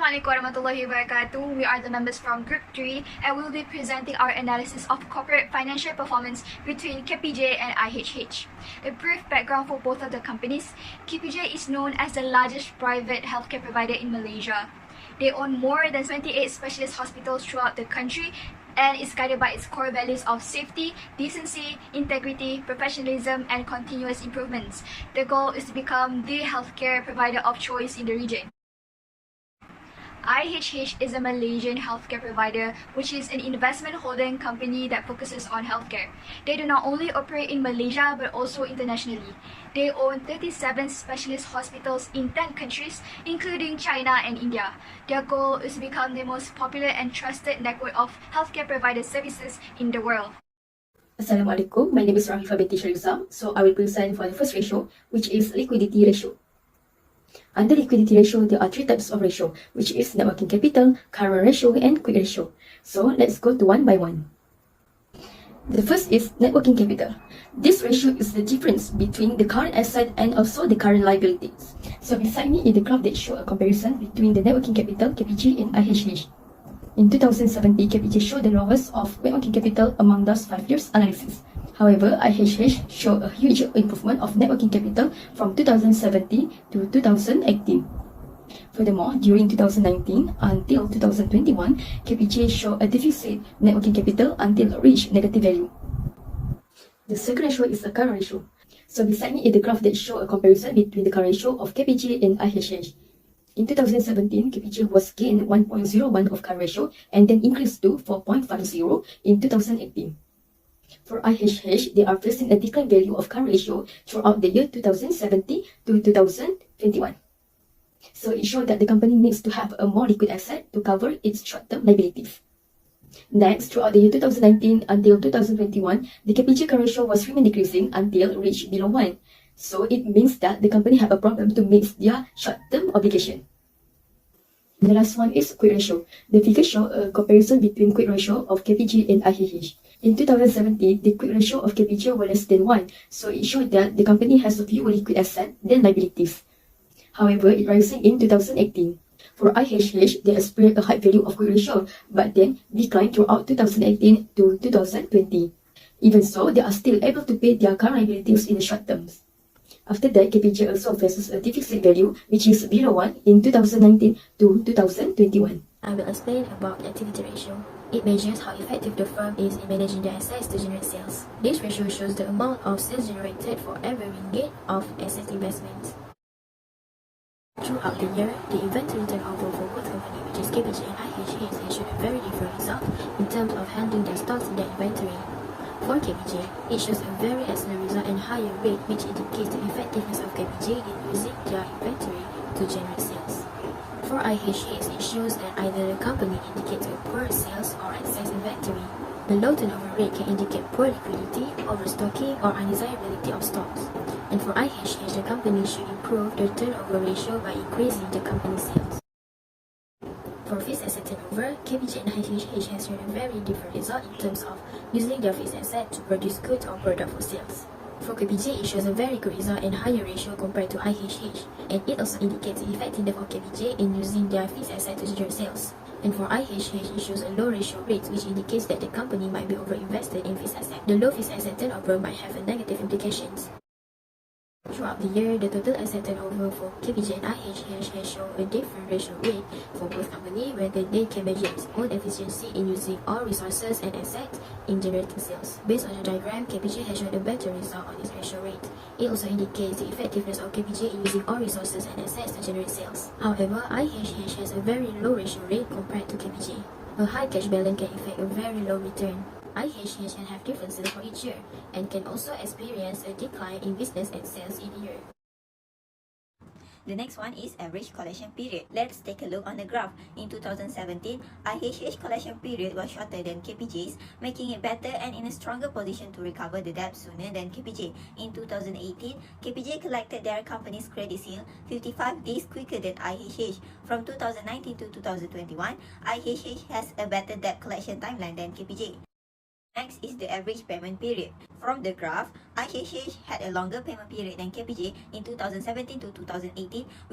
Assalamualaikum warahmatullahi wabarakatuh. We are the members from Group 3 and we will be presenting our analysis of corporate financial performance between KPJ and IHH. A brief background for both of the companies. KPJ is known as the largest private healthcare provider in Malaysia. They own more than 28 specialist hospitals throughout the country and is guided by its core values of safety, decency, integrity, professionalism, and continuous improvements. The goal is to become the healthcare provider of choice in the region. IHH is a Malaysian healthcare provider, which is an investment holding company that focuses on healthcare. They do not only operate in Malaysia but also internationally. They own 37 specialist hospitals in 10 countries, including China and India. Their goal is to become the most popular and trusted network of healthcare provider services in the world. Assalamualaikum, my name is Rahifa binti Sharifah. So I will present for the first ratio, which is liquidity ratio. Under liquidity ratio, there are three types of ratio, which is net working capital, current ratio, and quick ratio. So let's go to one by one. The first is net working capital. This ratio is the difference between the current asset and also the current liabilities. So beside me is the graph that shows a comparison between the net working capital, KPJ, and IHH. In 2017, KPJ showed the lowest of net working capital among those 5 years analysis. However, IHH showed a huge improvement of net working capital from 2017 to 2018. Furthermore, during 2019 until 2021, KPJ showed a deficit net working capital until it reached negative value. The second ratio is the current ratio. So beside me is the graph that shows a comparison between the current ratio of KPJ and IHH. In 2017, KPJ was gained 1.01 of current ratio and then increased to 4.50 in 2018. For IHH, they are facing a decline value of current ratio throughout the year 2017 to 2021. So it shows that the company needs to have a more liquid asset to cover its short-term liabilities. Next, throughout the year 2019 until 2021, the KPJ current ratio was remain decreasing until it reached below 1. So it means that the company have a problem to meet their short-term obligation. The last one is quick ratio. The figures show a comparison between quick ratio of KPJ and IHH. In 2017, the quick ratio of KPJ was less than 1, so it showed that the company has fewer liquid assets than liabilities. However, it rising in 2018. For IHH, they experienced a high value of quick ratio, but then declined throughout 2018 to 2020. Even so, they are still able to pay their current liabilities in the short terms. After that, KPJ also faces a deficit value, which is below 1 in 2019 to 2021. I will explain about activity ratio. It measures how effective the firm is in managing their assets to generate sales. This ratio shows the amount of sales generated for every ringgit of asset investments. Throughout the year, the inventory turnover for both companies, which is KPJ and IHH, has shown a very different result in terms of handling their stocks in their inventory. For KPJ, it shows a very excellent result and higher rate, which indicates the effectiveness of KPJ in using their inventory to generate sales. For IHH, it shows that either the company indicates a poor sales or excess inventory. The low turnover rate can indicate poor liquidity, overstocking, or undesirability of stocks. And for IHH, the company should improve the turnover ratio by increasing the company's sales. For fixed asset turnover, KPJ and IHH has shown a very different result in terms of using their fixed asset to produce goods or product for sales. For KPJ, it shows a very good result and higher ratio compared to IHH, and it also indicates the effectiveness of KPJ in using their fixed asset to generate sales. And for IHH, it shows a low ratio rate, which indicates that the company might be overinvested in fixed asset. The low fixed asset turnover might have a negative implications. Throughout the year, the total asset turnover for KPJ and IHH has shown a different ratio rate for both companies, whether they can measure its own efficiency in using all resources and assets in generating sales. Based on the diagram, KPJ has shown a better result on its ratio rate. It also indicates the effectiveness of KPJ in using all resources and assets to generate sales. However, IHH has a very low ratio rate compared to KPJ. A high cash balance can affect a very low return. IHH can have differences for each year and can also experience a decline in business and sales in a year. The next one is average collection period. Let's take a look on the graph. In 2017, IHH collection period was shorter than KPJ's, making it better and in a stronger position to recover the debt sooner than KPJ. In 2018, KPJ collected their company's credit seal 55 days quicker than IHH. From 2019 to 2021, IHH has a better debt collection timeline than KPJ. Next is the average payment period. From the graph, IHH had a longer payment period than KPJ in 2017 to 2018,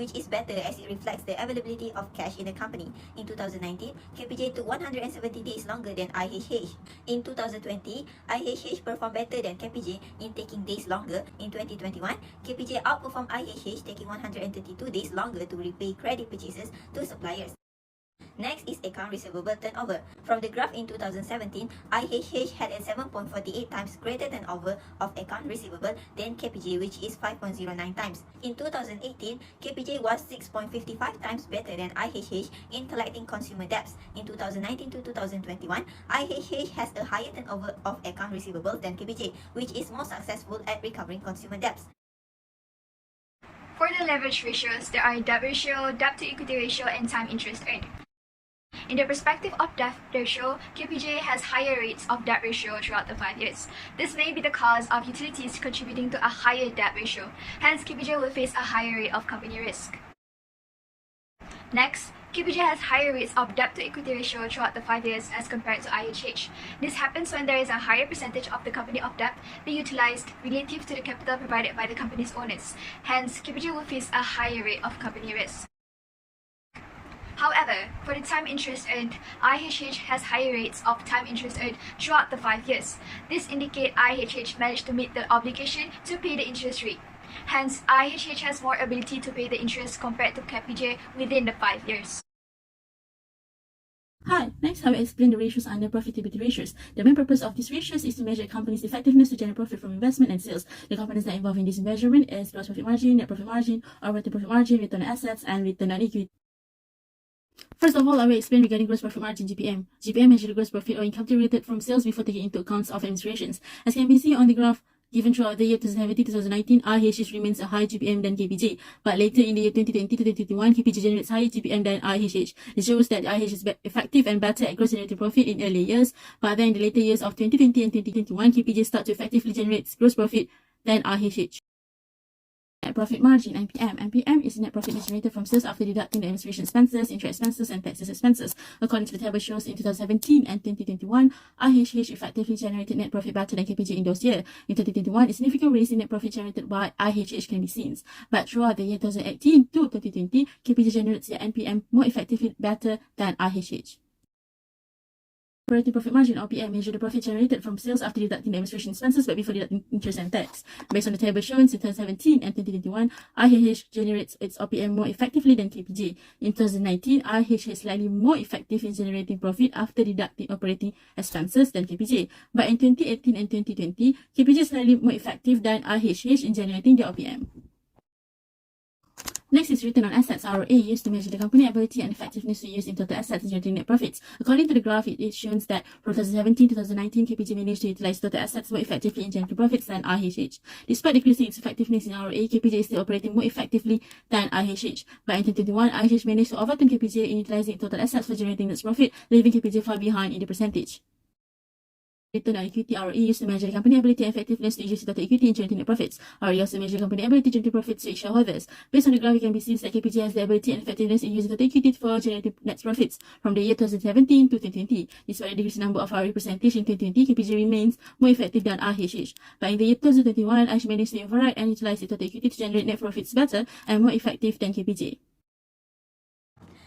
which is better as it reflects the availability of cash in the company. In 2019, KPJ took 170 days longer than IHH. In 2020, IHH performed better than KPJ in taking days longer. In 2021, KPJ outperformed IHH, taking 132 days longer to repay credit purchases to suppliers. Next is account receivable turnover. From the graph in 2017, IHH had a 7.48 times greater turnover of account receivable than KPJ, which is 5.09 times. In 2018, KPJ was 6.55 times better than IHH in collecting consumer debts. In 2019 to 2021, IHH has a higher turnover of account receivable than KPJ, which is more successful at recovering consumer debts. For the leverage ratios, there are debt ratio, debt to equity ratio, and time interest earned. In the perspective of debt ratio, KPJ has higher rates of debt ratio throughout the 5 years. This may be the cause of utilities contributing to a higher debt ratio. Hence, KPJ will face a higher rate of company risk. Next, KPJ has higher rates of debt to equity ratio throughout the 5 years as compared to IHH. This happens when there is a higher percentage of the company of debt being utilized relative to the capital provided by the company's owners. Hence, KPJ will face a higher rate of company risk. However, for the time interest earned, IHH has higher rates of time interest earned throughout the 5 years. This indicates IHH managed to meet the obligation to pay the interest rate. Hence, IHH has more ability to pay the interest compared to KPJ within the 5 years. Hi, next I will explain the ratios under profitability ratios. The main purpose of these ratios is to measure a company's effectiveness to generate profit from investment and sales. The components that involve in this measurement is gross profit margin, net profit margin, operating profit margin, return on assets, and return on equity. First of all, I will explain regarding gross profit margin (GPM). GPM measures the gross profit or income generated from sales before taking into account of administrations. As can be seen on the graph given throughout the year 2017-2019, IHH remains a higher GPM than KPJ, but later in the year 2020-2021, KPJ generates higher GPM than IHH. This shows that IHH is effective and better at gross generating profit in earlier years, but then in the later years of 2020 and 2021, KPJ start to effectively generate gross profit than IHH. Net profit margin (NPM). NPM is net profit generated from sales after deducting the administration expenses, interest expenses, and taxes expenses. According to the table shows, in 2017 and 2021, IHH effectively generated net profit better than KPJ in those years. In 2021, a significant raise in net profit generated by IHH can be seen. But throughout the year 2018 to 2020, KPJ generates the NPM more effectively better than IHH. Operating profit margin (OPM) measures the profit generated from sales after deducting the administration expenses but before deducting interest and tax. Based on the table shown in 2017 and 2021, IHH generates its OPM more effectively than KPJ. In 2019, IHH is slightly more effective in generating profit after deducting operating expenses than KPJ. But in 2018 and 2020, KPJ is slightly more effective than IHH in generating the OPM. Next is return on assets (ROA), used to measure the company ability and effectiveness to use in total assets and generating net profits. According to the graph, it shows that from 2017 to 2019, KPJ managed to utilize total assets more effectively in generating profits than IHH. Despite decreasing its effectiveness in ROA, KPJ is still operating more effectively than IHH. But in 2021, IHH managed to overturn KPJ in utilizing total assets for generating net profit, leaving KPJ far behind in the percentage. Return on equity (ROE) used to measure the company ability and effectiveness to use total equity in generating net profits. ROE also measures the company ability to generate profits to its shareholders. Based on the graph, it can be seen that KPJ has the ability and effectiveness in using total equity for generating net profits from the year 2017 to 2020. Despite the decreasing number of ROE percentage in 2020, KPJ remains more effective than IHH. But in the year 2021, IHH managed to override and utilize the total equity to generate net profits better and more effective than KPJ.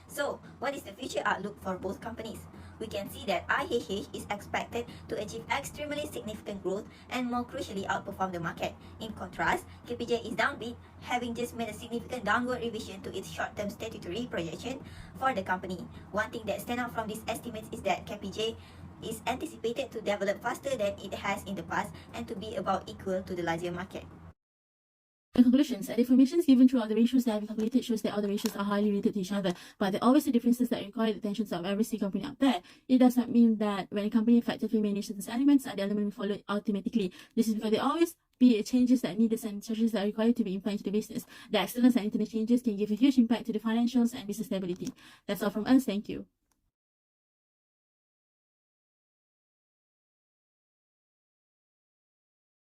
So, what is the future outlook for both companies? We can see that IHH is expected to achieve extremely significant growth and more crucially outperform the market. In contrast, KPJ is downbeat, having just made a significant downward revision to its short-term statutory projection for the company. One thing that stands out from these estimates is that KPJ is anticipated to develop faster than it has in the past and to be about equal to the larger market. In conclusions, the information given throughout the ratios that have been calculated shows that all the ratios are highly related to each other, but there are always the differences that require the attention of every single company out there. It does not mean that when a company effectively manages certain elements, the element will follow automatically. This is because there always be changes that need and changes that are required to be implemented to the business. The external and internal changes can give a huge impact to the financials and business stability. That's all from us. Thank you.